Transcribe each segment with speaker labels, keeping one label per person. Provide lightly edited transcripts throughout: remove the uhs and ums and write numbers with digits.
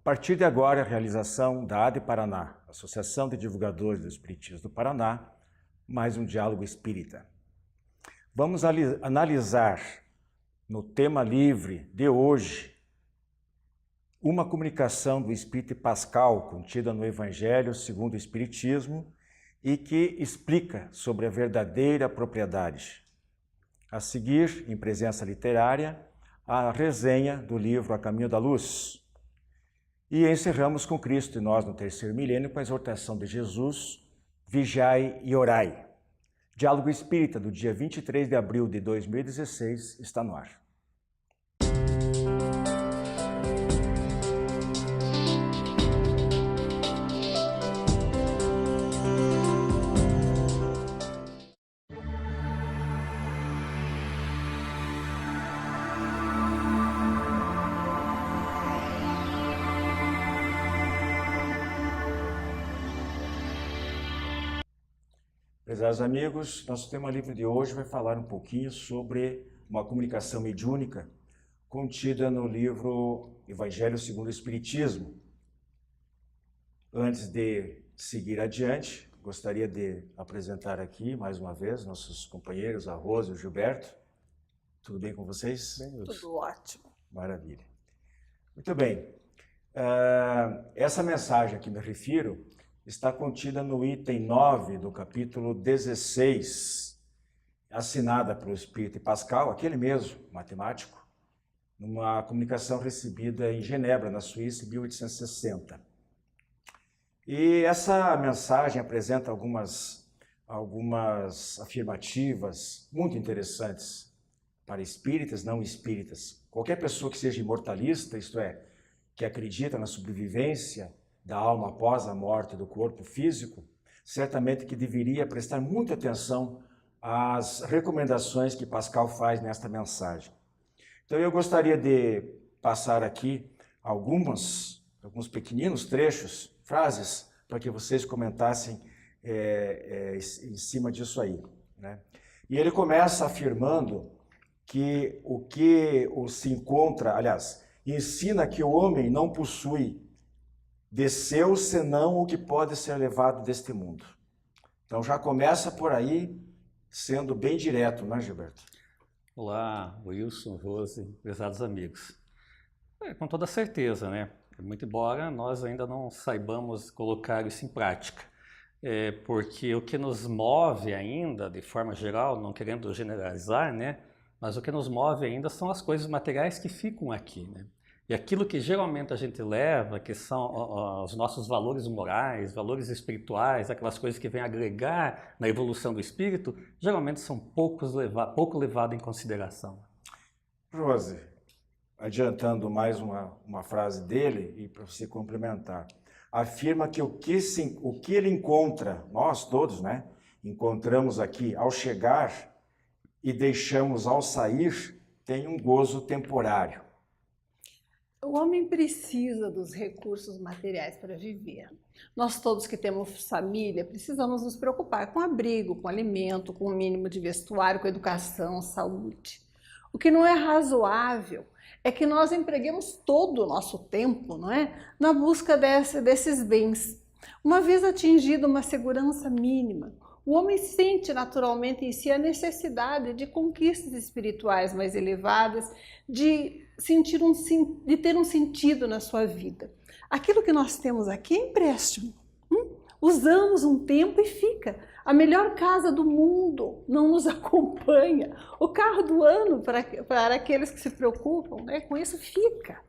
Speaker 1: partir de agora, a realização da ADE Paraná, Associação de Divulgadores do Espiritismo do Paraná, mais um diálogo espírita. Vamos analisar no tema livre de hoje uma comunicação do Espírito Pascal contida no Evangelho segundo o Espiritismo e que explica sobre a verdadeira propriedade. A seguir, em presença literária, a resenha do livro A Caminho da Luz. E encerramos com Cristo e nós no terceiro milênio com a exortação de Jesus, vigiai e orai. Diálogo Espírita do dia 23 de abril de 2016 está no ar. Prezados amigos, nosso tema livre de hoje vai falar um pouquinho sobre uma comunicação mediúnica contida no livro Evangelho segundo o Espiritismo. Antes de seguir adiante, gostaria de apresentar aqui mais uma vez nossos companheiros, a Rosa e o Gilberto. Tudo bem com vocês?
Speaker 2: Tudo ótimo.
Speaker 1: Maravilha. Muito bem. Essa mensagem a que me refiro está contida no item 9 do capítulo 16, assinada pelo Espírito Pascal, aquele mesmo, matemático, numa comunicação recebida em Genebra, na Suíça, em 1860. E essa mensagem apresenta algumas afirmativas muito interessantes para espíritas, não espíritas. Qualquer pessoa que seja imortalista, isto é, que acredita na sobrevivência da alma após a morte do corpo físico, certamente que deveria prestar muita atenção às recomendações que Pascal faz nesta mensagem. Então eu gostaria de passar aqui alguns pequeninos trechos, frases, para que vocês comentassem em cima disso aí, né? E ele começa afirmando que o que se encontra, aliás, ensina que o homem não possui de seu, senão o que pode ser levado deste mundo. Então já começa por aí, sendo bem direto, né, Gilberto?
Speaker 3: Olá, Wilson, Rose, prezados amigos. Com toda certeza, né? Muito embora nós ainda não saibamos colocar isso em prática. Porque o que nos move ainda, de forma geral, não querendo generalizar, né? Mas o que nos move ainda são as coisas materiais que ficam aqui, né? E aquilo que geralmente a gente leva, que são os nossos valores morais, valores espirituais, aquelas coisas que vêm agregar na evolução do espírito, geralmente são pouco levado em consideração.
Speaker 1: Rose, adiantando mais uma frase dele, e para você complementar, afirma que o que ele encontra, nós todos, né, encontramos aqui ao chegar e deixamos ao sair, tem um gozo temporário.
Speaker 2: O homem precisa dos recursos materiais para viver. Nós todos que temos família precisamos nos preocupar com abrigo, com alimento, com o mínimo de vestuário, com educação, saúde. O que não é razoável é que nós empreguemos todo o nosso tempo, não é, na busca desses bens. Uma vez atingido uma segurança mínima, o homem sente naturalmente em si a necessidade de conquistas espirituais mais elevadas, de ter um sentido na sua vida. Aquilo que nós temos aqui é empréstimo. Usamos um tempo e fica. A melhor casa do mundo não nos acompanha. O carro do ano, para aqueles que se preocupam, né, com isso fica.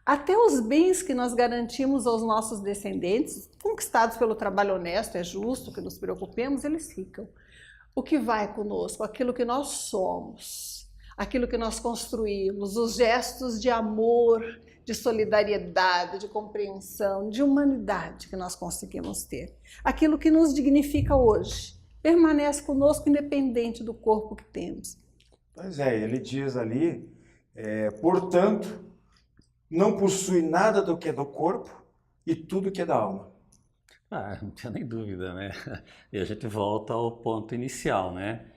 Speaker 2: Até os bens que nós garantimos aos nossos descendentes, conquistados pelo trabalho honesto, é justo que nos preocupemos, eles ficam. O que vai conosco? Aquilo que nós somos, aquilo que nós construímos, os gestos de amor, de solidariedade, de compreensão, de humanidade que nós conseguimos ter. Aquilo que nos dignifica hoje, permanece conosco independente do corpo que temos.
Speaker 1: Pois é, ele diz ali, portanto, não possui nada do que é do corpo e tudo que é da alma.
Speaker 3: Não tinha nem dúvida, né? E a gente volta ao ponto inicial, né?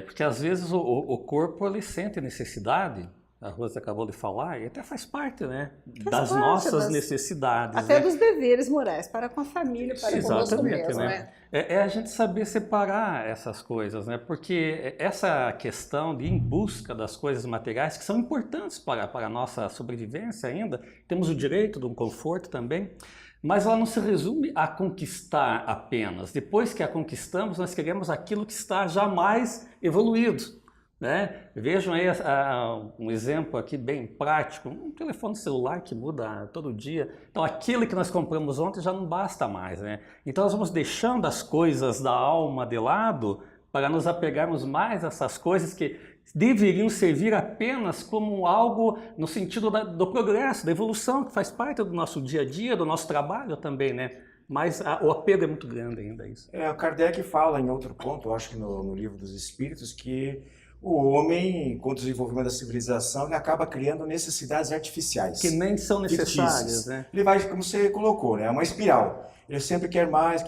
Speaker 3: Porque às vezes o corpo ele sente necessidade a Rosa acabou de falar, e até faz parte, né,
Speaker 2: Faz
Speaker 3: das
Speaker 2: parte
Speaker 3: nossas necessidades.
Speaker 2: Até
Speaker 3: né?
Speaker 2: dos deveres morais, para com a família, para conosco
Speaker 3: Exatamente,
Speaker 2: mesmo,
Speaker 3: né?
Speaker 2: né?
Speaker 3: É a gente saber separar essas coisas, né? Porque essa questão de ir em busca das coisas materiais, que são importantes para a nossa sobrevivência ainda, temos o direito de um conforto também, mas ela não se resume a conquistar apenas. Depois que a conquistamos, nós queremos aquilo que está já mais evoluído. Né? Vejam aí um exemplo aqui bem prático, um telefone celular que muda todo dia. Então aquilo que nós compramos ontem já não basta mais, né? Então nós vamos deixando as coisas da alma de lado para nos apegarmos mais a essas coisas que deveriam servir apenas como algo no sentido do progresso, da evolução, que faz parte do nosso dia a dia, do nosso trabalho também, né? Mas o apego é muito grande ainda isso.
Speaker 1: O Kardec fala em outro ponto, eu acho que no Livro dos Espíritos, que o homem, com o desenvolvimento da civilização, ele acaba criando necessidades artificiais.
Speaker 3: Que nem são necessárias, né?
Speaker 1: Ele vai, como você colocou, né? É uma espiral. Ele sempre quer mais,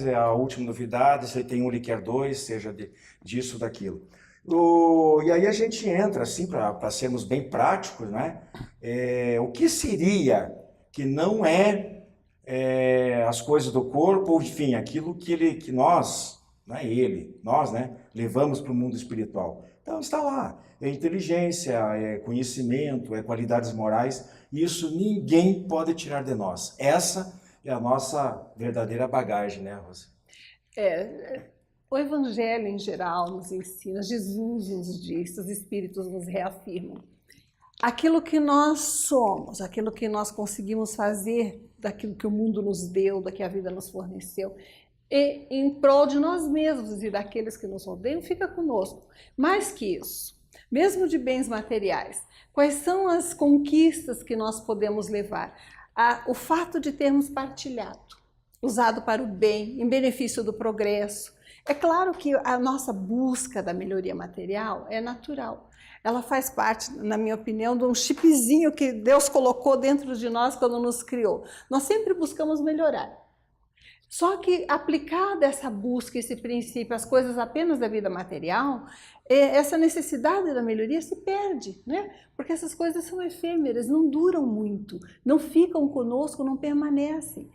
Speaker 1: é a última novidade, se ele tem um, ele quer dois, seja disso, daquilo. E aí a gente entra, assim, para sermos bem práticos, né? O que seria que não as coisas do corpo, enfim, aquilo que nós, não é ele, nós, né, levamos para o mundo espiritual. Então está lá, é inteligência, é conhecimento, é qualidades morais, e isso ninguém pode tirar de nós. Essa é a nossa verdadeira bagagem, né, Rosa?
Speaker 2: O Evangelho em geral nos ensina, Jesus nos diz, os Espíritos nos reafirmam. Aquilo que nós somos, aquilo que nós conseguimos fazer, daquilo que o mundo nos deu, da que a vida nos forneceu, e em prol de nós mesmos e daqueles que nos rodeiam, fica conosco. Mais que isso, mesmo de bens materiais, quais são as conquistas que nós podemos levar? O fato de termos partilhado, usado para o bem, em benefício do progresso. É claro que a nossa busca da melhoria material é natural. Ela faz parte, na minha opinião, de um chipzinho que Deus colocou dentro de nós quando nos criou. Nós sempre buscamos melhorar. Só que aplicada essa busca, esse princípio, as coisas apenas da vida material, essa necessidade da melhoria se perde, né? Porque essas coisas são efêmeras, não duram muito, não ficam conosco, não permanecem.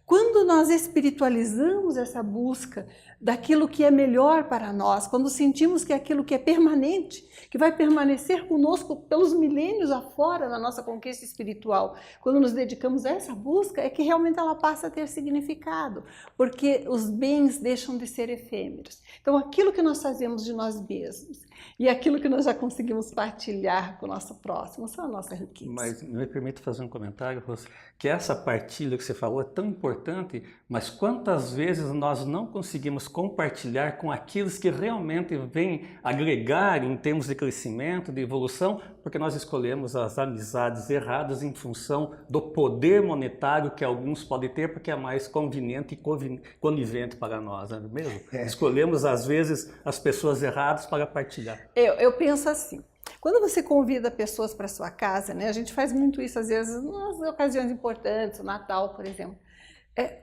Speaker 2: Quando nós espiritualizamos essa busca daquilo que é melhor para nós, quando sentimos que é aquilo que é permanente, que vai permanecer conosco pelos milênios afora na nossa conquista espiritual, quando nos dedicamos a essa busca, é que realmente ela passa a ter significado, porque os bens deixam de ser efêmeros. Então aquilo que nós fazemos de nós mesmos e aquilo que nós já conseguimos partilhar com o nosso próximo são a nossa riqueza.
Speaker 3: Mas me permite fazer um comentário, Rosa, que essa partilha que você falou é tão importante, mas quantas vezes nós não conseguimos compartilhar com aqueles que realmente vêm agregar em termos de crescimento, de evolução, porque nós escolhemos as amizades erradas em função do poder monetário que alguns podem ter, porque é mais conveniente e conivente para nós, não é mesmo? Escolhemos, às vezes, as pessoas erradas para partilhar.
Speaker 2: Eu penso assim, quando você convida pessoas para sua casa, né, a gente faz muito isso às vezes nas ocasiões importantes, o Natal, por exemplo.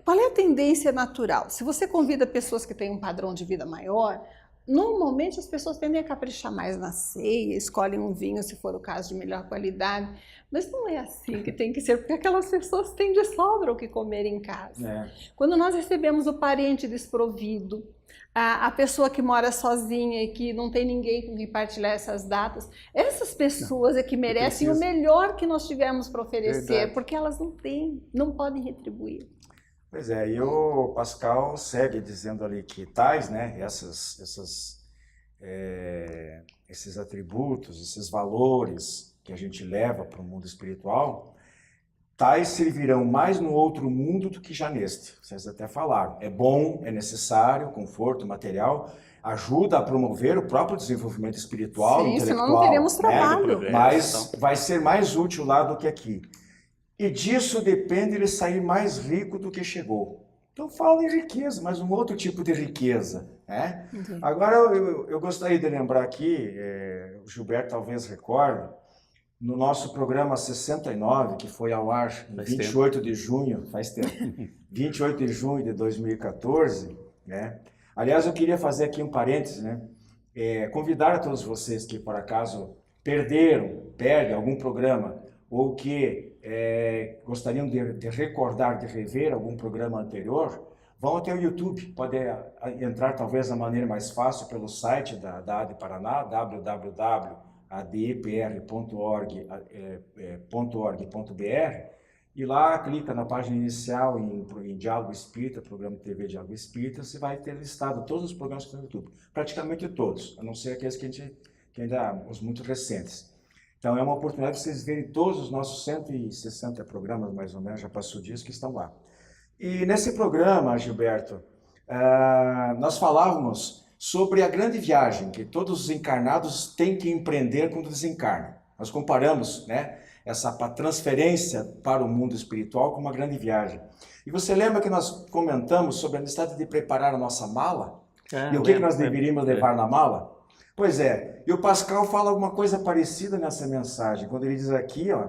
Speaker 2: Qual é a tendência natural? Se você convida pessoas que têm um padrão de vida maior, normalmente as pessoas tendem a caprichar mais na ceia, escolhem um vinho, se for o caso, de melhor qualidade. Mas não é assim que tem que ser, porque aquelas pessoas têm de sobra o que comer em casa. Quando nós recebemos o parente desprovido, a pessoa que mora sozinha e que não tem ninguém com quem partilhar essas datas, essas pessoas é que merecem o melhor que nós tivermos para oferecer, verdade, porque elas não têm, não podem retribuir.
Speaker 1: Pois é, e o Pascal segue dizendo ali que tais, né, esses atributos, esses valores que a gente leva para o mundo espiritual, tais servirão mais no outro mundo do que já neste. Vocês até falaram. É bom, é necessário, conforto, material, ajuda a promover o próprio desenvolvimento espiritual,
Speaker 2: sim,
Speaker 1: intelectual.
Speaker 2: Senão não teremos trabalho.
Speaker 1: Né? Mas vai ser mais útil lá do que aqui. E disso depende ele sair mais rico do que chegou. Então fala em riqueza, mas um outro tipo de riqueza. Né? Uhum. Agora eu gostaria de lembrar aqui, o Gilberto talvez recorde, no nosso programa 69, que foi ao ar em 28 de junho, faz tempo, 28 de junho de 2014, né? Aliás, eu queria fazer aqui um parênteses, né? Convidar a todos vocês que por acaso perdem algum programa ou que gostariam de recordar, de rever algum programa anterior, vão até o YouTube, pode entrar talvez da maneira mais fácil pelo site da AD Paraná, www.adepr.org.br, e lá clica na página inicial em Diálogo Espírita, programa de TV Diálogo Espírita, você vai ter listado todos os programas que estão no YouTube, praticamente todos, a não ser aqueles que ainda, os muito recentes. Então é uma oportunidade de vocês verem todos os nossos 160 programas, mais ou menos, já passou disso, que estão lá. E nesse programa, Gilberto, nós falávamos sobre a grande viagem que todos os encarnados têm que empreender quando desencarnam. Nós comparamos, né, essa transferência para o mundo espiritual com uma grande viagem. E você lembra que nós comentamos sobre a necessidade de preparar a nossa mala? E o que nós deveríamos levar na mala? Pois é, e o Pascal fala alguma coisa parecida nessa mensagem, quando ele diz aqui, ó,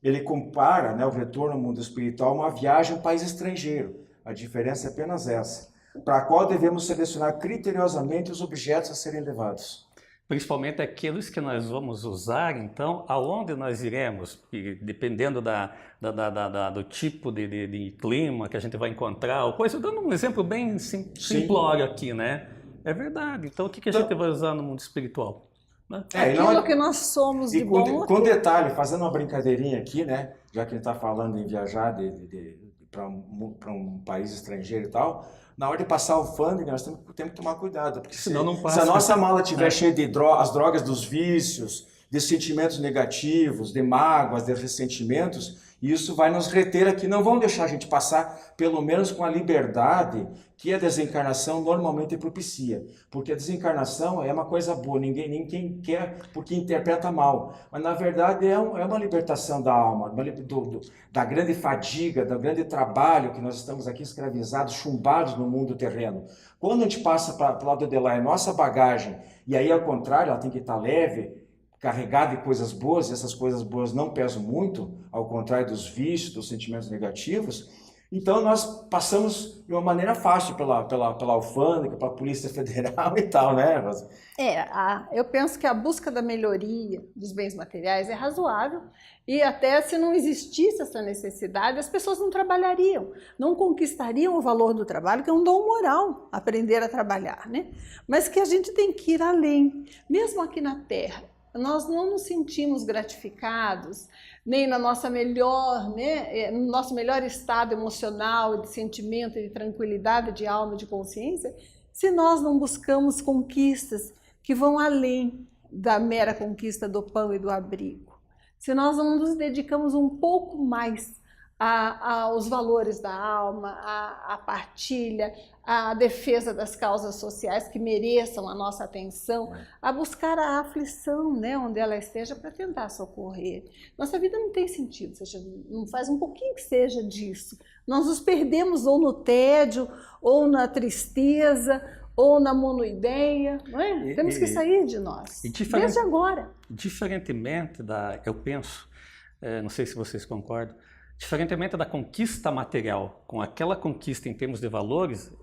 Speaker 1: ele compara, né, o retorno ao mundo espiritual a uma viagem a um país estrangeiro. A diferença é apenas essa, para a qual devemos selecionar criteriosamente os objetos a serem levados.
Speaker 3: Principalmente aqueles que nós vamos usar, então, aonde nós iremos, dependendo do tipo de clima que a gente vai encontrar, ou coisa, dando um exemplo bem simplório aqui, né? É verdade. Então, o que a gente vai usar no mundo espiritual? Né?
Speaker 2: Aquilo que nós somos de bom.
Speaker 1: Com detalhe, fazendo uma brincadeirinha aqui, né? Já que a gente está falando em viajar para um país estrangeiro e tal, na hora de passar o alfândega, nós temos que tomar cuidado, porque
Speaker 3: senão não passa.
Speaker 1: Se a nossa mala estiver cheia de as drogas dos vícios, de sentimentos negativos, de mágoas, de ressentimentos, isso vai nos reter aqui, não vão deixar a gente passar, pelo menos com a liberdade que a desencarnação normalmente propicia. Porque a desencarnação é uma coisa boa, ninguém quer porque interpreta mal. Mas, na verdade, é uma libertação da alma, da grande fadiga, do grande trabalho que nós estamos aqui escravizados, chumbados no mundo terreno. Quando a gente passa para o lado de lá, é nossa bagagem, e aí, ao contrário, ela tem que estar leve, carregada de coisas boas, e essas coisas boas não pesam muito, ao contrário dos vícios, dos sentimentos negativos. Então nós passamos de uma maneira fácil pela alfândega, pela Polícia Federal e tal, né, Rosa?
Speaker 2: Eu penso que a busca da melhoria dos bens materiais é razoável, e até se não existisse essa necessidade, as pessoas não trabalhariam, não conquistariam o valor do trabalho, que é um dom moral, aprender a trabalhar, né? Mas que a gente tem que ir além, mesmo aqui na Terra. Nós não nos sentimos gratificados, nem na nossa melhor, né, no nosso melhor estado emocional, de sentimento, de tranquilidade, de alma, de consciência, se nós não buscamos conquistas que vão além da mera conquista do pão e do abrigo. Se nós não nos dedicamos um pouco mais aos valores da alma, à partilha, à defesa das causas sociais que mereçam a nossa atenção, a buscar a aflição, né, onde ela esteja, para tentar socorrer. Nossa vida não tem sentido, não faz um pouquinho que seja disso. Nós nos perdemos ou no tédio, ou na tristeza, ou na monoideia, não é? Temos que sair de nós, desde agora.
Speaker 3: Diferentemente eu penso, não sei se vocês concordam, diferentemente da conquista material, com aquela conquista em termos de valores,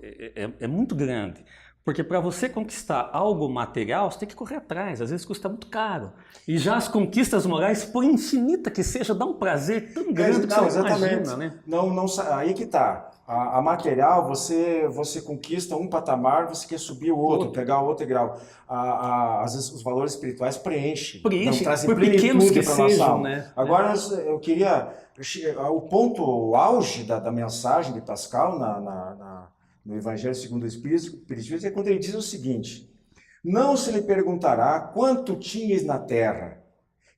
Speaker 3: é muito grande. Porque para você conquistar algo material, você tem que correr atrás, às vezes custa muito caro. E já as conquistas morais, por infinita que seja, dá um prazer tão grande que você não imagina, né?
Speaker 1: Aí que tá. A material, você conquista um patamar, você quer subir o outro, pegar o outro grau. Às vezes os valores espirituais preencem, trazem
Speaker 3: por pequenos que
Speaker 1: para nossa alma.
Speaker 3: Né?
Speaker 1: Agora eu queria... O auge da mensagem de Pascal no Evangelho segundo o Espiritismo é quando ele diz o seguinte: não se lhe perguntará quanto tinhas na terra,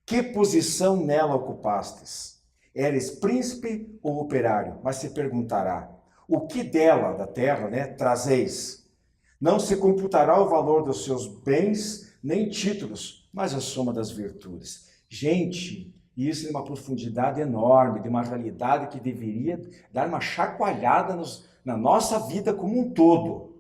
Speaker 1: que posição nela ocupastes, eres príncipe ou operário, mas se perguntará o que dela, da terra, né, trazeis. Não se computará o valor dos seus bens, nem títulos, mas a soma das virtudes. Gente, isso é uma profundidade enorme, de uma realidade que deveria dar uma chacoalhada na nossa vida como um todo.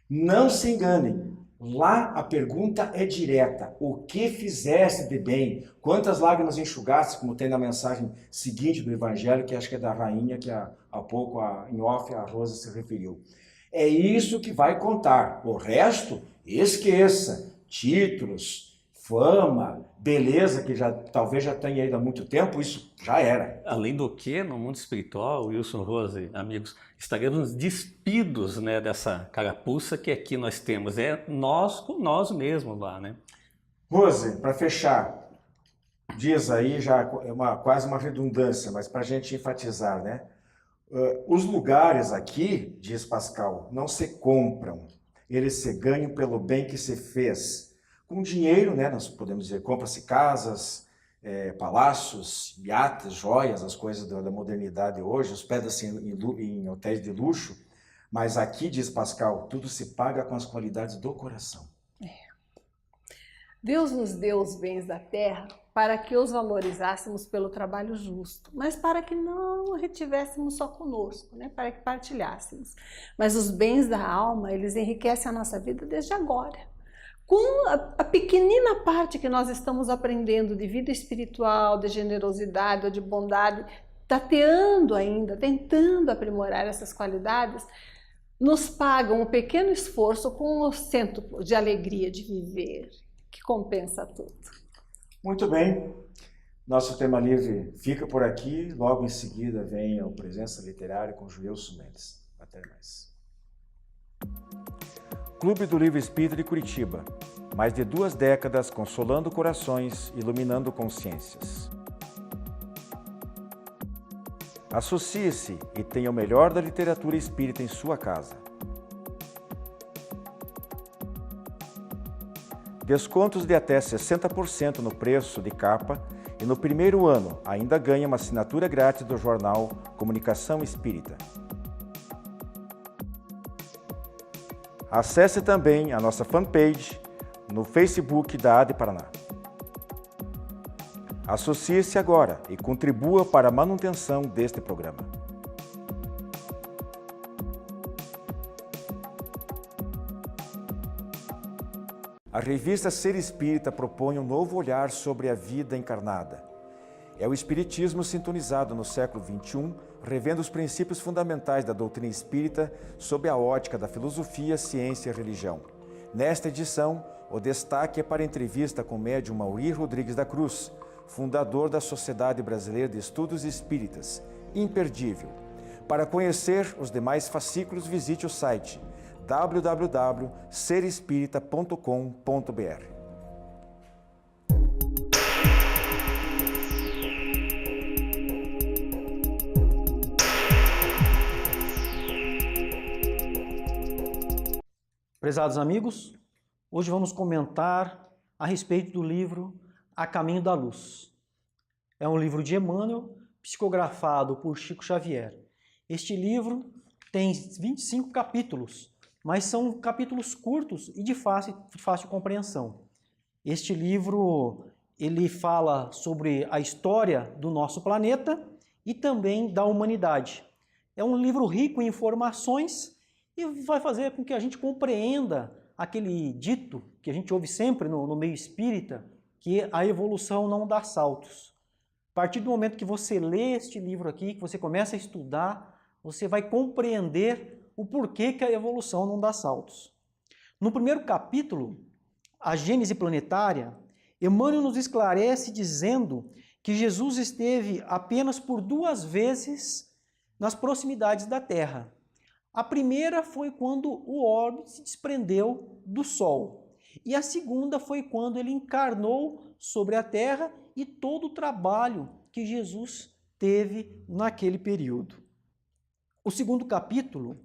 Speaker 1: Não se enganem, lá a pergunta é direta: o que fizeste de bem? Quantas lágrimas enxugaste, como tem na mensagem seguinte do Evangelho, que acho que é da rainha, que há pouco em off a Rosa se referiu. É isso que vai contar. O resto, esqueça. Títulos, fama, beleza, que talvez já tenha ido há muito tempo, isso já era.
Speaker 3: Além do que, no mundo espiritual, Wilson, Rose, amigos, estaremos despidos, né, dessa carapuça que aqui nós temos. É nós com nós mesmos lá, né?
Speaker 1: Rose, para fechar, diz aí, já é quase uma redundância, mas para a gente enfatizar, né? Os lugares aqui, diz Pascal, não se compram, eles se ganham pelo bem que se fez. Com dinheiro, né, nós podemos dizer, compra-se casas, palácios, iates, joias, as coisas da modernidade hoje, hospeda-se em hotéis de luxo, mas aqui, diz Pascal, tudo se paga com as qualidades do coração.
Speaker 2: Deus nos deu os bens da terra para que os valorizássemos pelo trabalho justo, mas para que não retivéssemos só conosco, né? Para que partilhássemos. Mas os bens da alma, eles enriquecem a nossa vida desde agora. Com a pequenina parte que nós estamos aprendendo de vida espiritual, de generosidade ou de bondade, tateando ainda, tentando aprimorar essas qualidades, nos pagam um pequeno esforço com o centro de alegria de viver, que compensa tudo.
Speaker 1: Muito bem, nosso tema livre fica por aqui, logo em seguida vem a Presença Literária com Joelson Mendes. Até mais. Clube do Livro Espírita de Curitiba. Mais de 2 décadas consolando corações, iluminando consciências. Associe-se e tenha o melhor da literatura espírita em sua casa. Descontos de até 60% no preço de capa e no primeiro ano ainda ganha uma assinatura grátis do jornal Comunicação Espírita. Acesse também a nossa fanpage no Facebook da AD Paraná. Associe-se agora e contribua para a manutenção deste programa. A revista Ser Espírita propõe um novo olhar sobre a vida encarnada. É o Espiritismo sintonizado no século XXI, revendo os princípios fundamentais da doutrina espírita sob a ótica da filosofia, ciência e religião. Nesta edição, o destaque é para a entrevista com o médium Mauri Rodrigues da Cruz, fundador da Sociedade Brasileira de Estudos Espíritas, imperdível. Para conhecer os demais fascículos, visite o site www.serespirita.com.br.
Speaker 4: Prezados amigos, hoje vamos comentar a respeito do livro A Caminho da Luz. É um livro de Emmanuel, psicografado por Chico Xavier. Este livro tem 25 capítulos, mas são capítulos curtos e de fácil compreensão. Este livro, ele fala sobre a história do nosso planeta e também da humanidade. É um livro rico em informações e vai fazer com que a gente compreenda aquele dito que a gente ouve sempre no meio espírita, que a evolução não dá saltos. A partir do momento que você lê este livro aqui, que você começa a estudar, você vai compreender o porquê que a evolução não dá saltos. No primeiro capítulo, a Gênese Planetária, Emmanuel nos esclarece dizendo que Jesus esteve apenas por 2 vezes nas proximidades da Terra. A primeira foi quando o orbe se desprendeu do Sol. E a segunda foi quando ele encarnou sobre a Terra e todo o trabalho que Jesus teve naquele período. O segundo capítulo,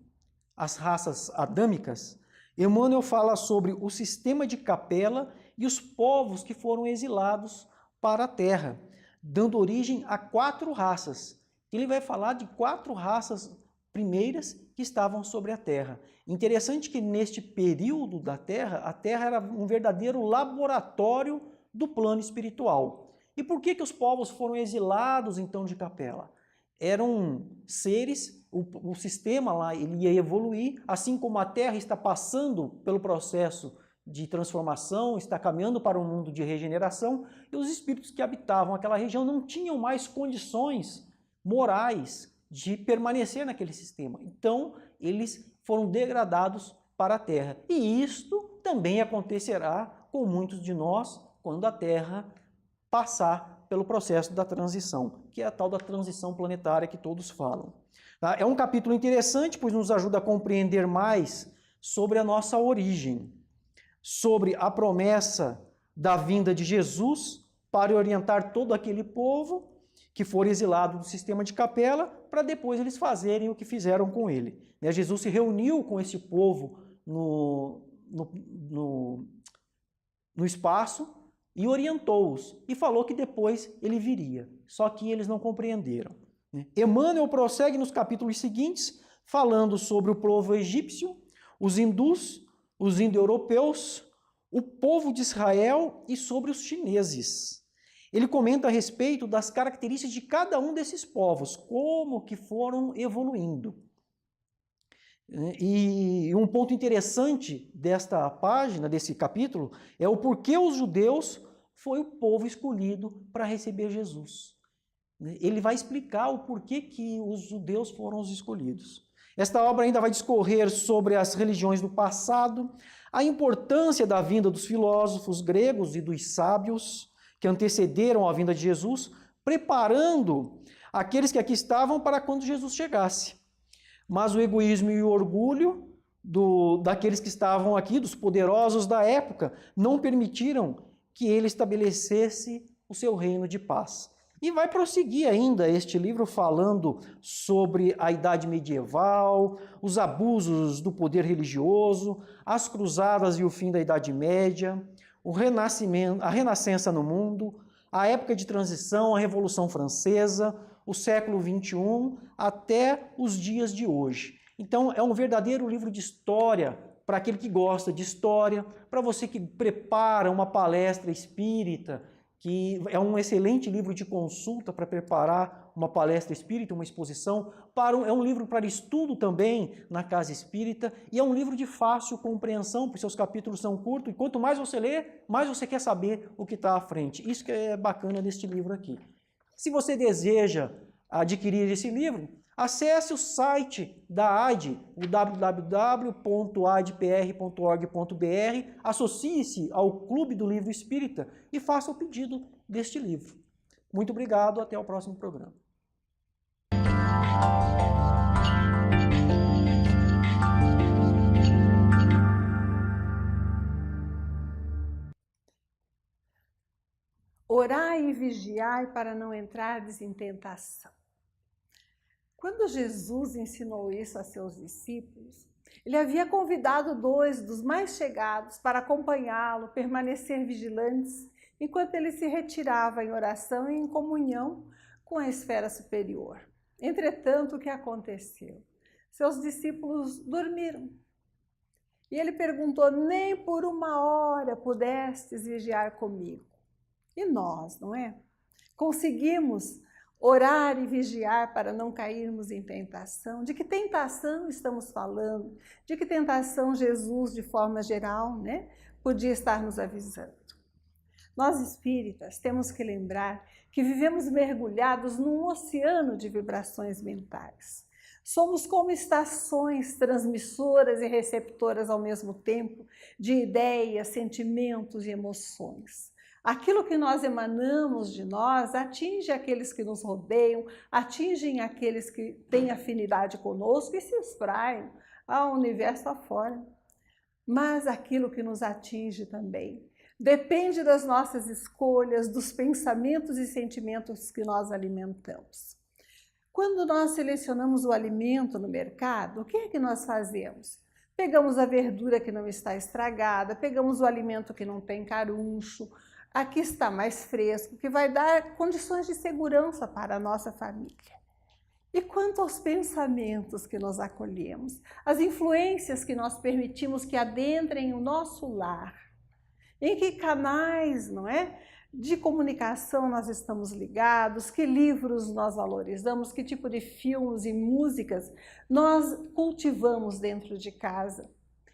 Speaker 4: as raças adâmicas, Emmanuel fala sobre o sistema de Capela e os povos que foram exilados para a Terra, dando origem a 4 raças. Ele vai falar de 4 raças primeiras que estavam sobre a Terra. Interessante que neste período da Terra, a Terra era um verdadeiro laboratório do plano espiritual. E por que os povos foram exilados então de Capela? Eram seres, o sistema lá ele ia evoluir, assim como a Terra está passando pelo processo de transformação, está caminhando para um mundo de regeneração, e os espíritos que habitavam aquela região não tinham mais condições morais de permanecer naquele sistema. Então, eles foram degradados para a Terra. E isto também acontecerá com muitos de nós quando a Terra passar pelo processo da transição, que é a tal da transição planetária que todos falam. Tá? É um capítulo interessante, pois nos ajuda a compreender mais sobre a nossa origem, sobre a promessa da vinda de Jesus para orientar todo aquele povo que for exilado do sistema de Capela, para depois eles fazerem o que fizeram com ele. Jesus se reuniu com esse povo no espaço e orientou-os, e falou que depois ele viria, só que eles não compreenderam. Emmanuel prossegue nos capítulos seguintes, falando sobre o povo egípcio, os hindus, os indo-europeus, o povo de Israel e sobre os chineses. Ele comenta a respeito das características de cada um desses povos, como que foram evoluindo. E um ponto interessante desta página, desse capítulo, é o porquê os judeus foi o povo escolhido para receber Jesus. Ele vai explicar o porquê que os judeus foram os escolhidos. Esta obra ainda vai discorrer sobre as religiões do passado, a importância da vinda dos filósofos gregos e dos sábios que antecederam a vinda de Jesus, preparando aqueles que aqui estavam para quando Jesus chegasse. Mas o egoísmo e o orgulho daqueles que estavam aqui, dos poderosos da época, não permitiram que ele estabelecesse o seu reino de paz. E vai prosseguir ainda este livro falando sobre a Idade Medieval, os abusos do poder religioso, as cruzadas e o fim da Idade Média, o renascimento, a renascença no mundo, a época de transição, a Revolução Francesa, o século XXI até os dias de hoje. Então, é um verdadeiro livro de história para aquele que gosta de história, para você que prepara uma palestra espírita, que é um excelente livro de consulta para preparar uma palestra espírita, uma exposição, é um livro para estudo também na casa espírita, e é um livro de fácil compreensão, porque seus capítulos são curtos, e quanto mais você lê, mais você quer saber o que está à frente. Isso que é bacana deste livro aqui. Se você deseja adquirir esse livro, acesse o site da ADE, o www.adpr.org.br, associe-se ao Clube do Livro Espírita e faça o pedido deste livro. Muito obrigado, até o próximo programa.
Speaker 2: Orai e vigiai para não entrardes em tentação. Quando Jesus ensinou isso a seus discípulos, ele havia convidado 2 dos mais chegados para acompanhá-lo, permanecer vigilantes, enquanto ele se retirava em oração e em comunhão com a esfera superior. Entretanto, o que aconteceu? Seus discípulos dormiram. E ele perguntou: nem por uma hora pudestes vigiar comigo? E nós, não é? Conseguimos orar e vigiar para não cairmos em tentação? De que tentação estamos falando? De que tentação Jesus, de forma geral, né, podia estar nos avisando? Nós espíritas temos que lembrar que vivemos mergulhados num oceano de vibrações mentais. Somos como estações transmissoras e receptoras ao mesmo tempo de ideias, sentimentos e emoções. Aquilo que nós emanamos de nós atinge aqueles que nos rodeiam, atingem aqueles que têm afinidade conosco e se espraiam ao universo afora. Mas aquilo que nos atinge também depende das nossas escolhas, dos pensamentos e sentimentos que nós alimentamos. Quando nós selecionamos o alimento no mercado, o que é que nós fazemos? Pegamos a verdura que não está estragada, pegamos o alimento que não tem caruncho, aqui está mais fresco, que vai dar condições de segurança para a nossa família. E quanto aos pensamentos que nós acolhemos, as influências que nós permitimos que adentrem o nosso lar, em que canais, não é, de comunicação nós estamos ligados, que livros nós valorizamos, que tipo de filmes e músicas nós cultivamos dentro de casa.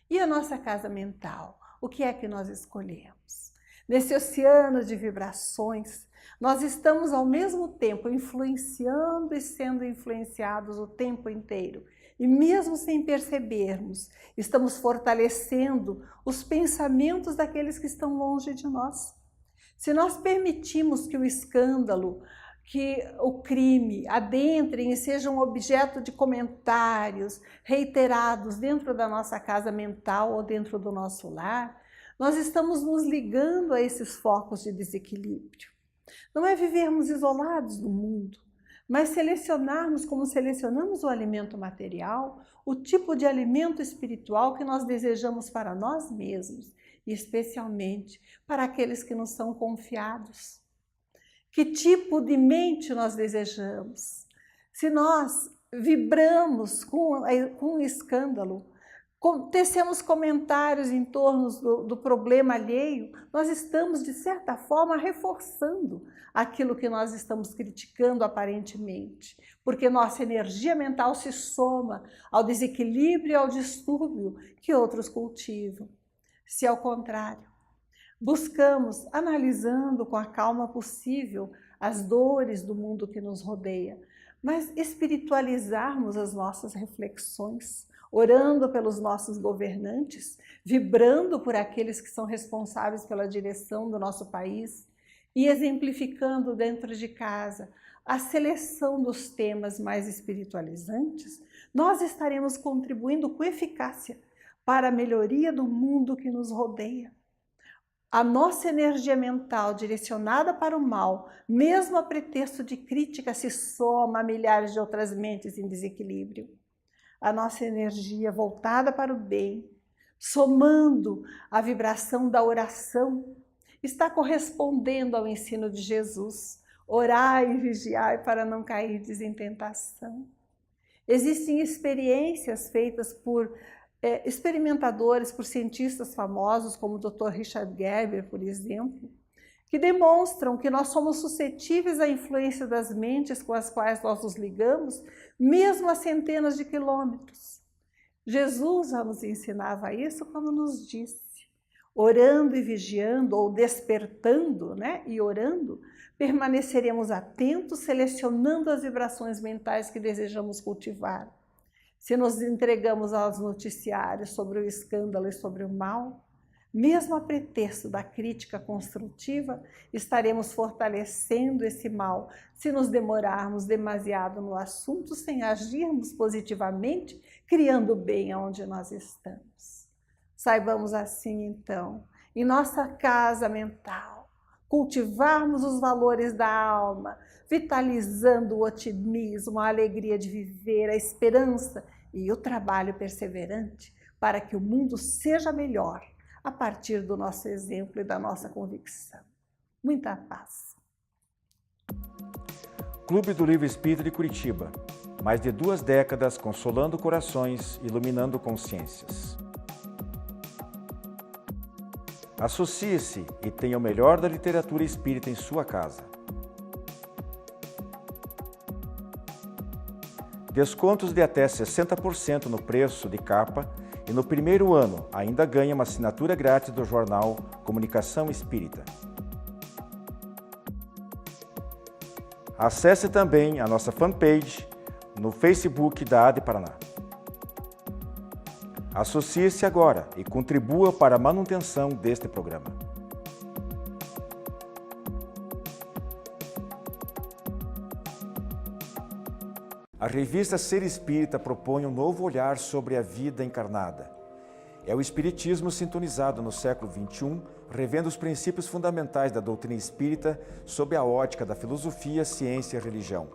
Speaker 2: E a nossa casa mental, o que é que nós escolhemos? Nesse oceano de vibrações, nós estamos ao mesmo tempo influenciando e sendo influenciados o tempo inteiro. E mesmo sem percebermos, estamos fortalecendo os pensamentos daqueles que estão longe de nós. Se nós permitimos que o escândalo, que o crime adentrem e sejam objeto de comentários reiterados dentro da nossa casa mental ou dentro do nosso lar, nós estamos nos ligando a esses focos de desequilíbrio. Não é vivermos isolados do mundo, mas selecionarmos, como selecionamos o alimento material, o tipo de alimento espiritual que nós desejamos para nós mesmos, e especialmente para aqueles que nos são confiados. Que tipo de mente nós desejamos? Se nós vibramos com um escândalo, tecemos comentários em torno do problema alheio, nós estamos, de certa forma, reforçando aquilo que nós estamos criticando aparentemente, porque nossa energia mental se soma ao desequilíbrio e ao distúrbio que outros cultivam. Se, ao contrário, buscamos, analisando com a calma possível as dores do mundo que nos rodeia, mas espiritualizarmos as nossas reflexões, orando pelos nossos governantes, vibrando por aqueles que são responsáveis pela direção do nosso país e exemplificando dentro de casa a seleção dos temas mais espiritualizantes, nós estaremos contribuindo com eficácia para a melhoria do mundo que nos rodeia. A nossa energia mental direcionada para o mal, mesmo a pretexto de crítica, se soma a milhares de outras mentes em desequilíbrio. A nossa energia voltada para o bem, somando a vibração da oração, está correspondendo ao ensino de Jesus. Orai e vigiai para não cair em tentação. Existem experiências feitas por experimentadores, por cientistas famosos, como o Dr. Richard Gerber, por exemplo, que demonstram que nós somos suscetíveis à influência das mentes com as quais nós nos ligamos, mesmo a centenas de quilômetros. Jesus já nos ensinava isso quando nos disse: orando e vigiando, ou despertando, e orando, permaneceremos atentos, selecionando as vibrações mentais que desejamos cultivar. Se nos entregamos aos noticiários sobre o escândalo e sobre o mal, mesmo a pretexto da crítica construtiva, estaremos fortalecendo esse mal se nos demorarmos demasiado no assunto sem agirmos positivamente, criando bem aonde nós estamos. Saibamos assim, então, em nossa casa mental, cultivarmos os valores da alma, vitalizando o otimismo, a alegria de viver, a esperança e o trabalho perseverante para que o mundo seja melhor a partir do nosso exemplo e da nossa convicção. Muita paz.
Speaker 1: Clube do Livro Espírita de Curitiba. Mais de 2 décadas consolando corações, iluminando consciências. Associe-se e tenha o melhor da literatura espírita em sua casa. Descontos de até 60% no preço de capa e no primeiro ano ainda ganha uma assinatura grátis do jornal Comunicação Espírita. Acesse também a nossa fanpage no Facebook da AD Paraná. Associe-se agora e contribua para a manutenção deste programa. A revista Ser Espírita propõe um novo olhar sobre a vida encarnada. É o Espiritismo sintonizado no século XXI, revendo os princípios fundamentais da doutrina espírita sob a ótica da filosofia, ciência e religião.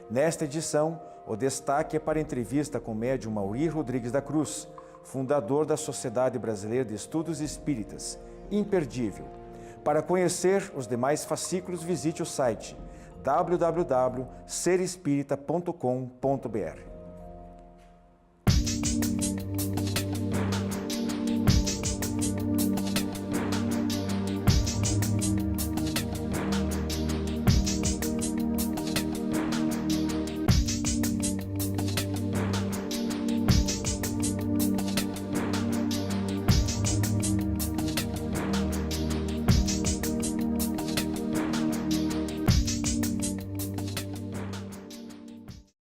Speaker 1: Nesta edição, o destaque é para a entrevista com o médium Mauri Rodrigues da Cruz, fundador da Sociedade Brasileira de Estudos Espíritas. Imperdível. Para conhecer os demais fascículos, visite o site www.serespirita.com.br.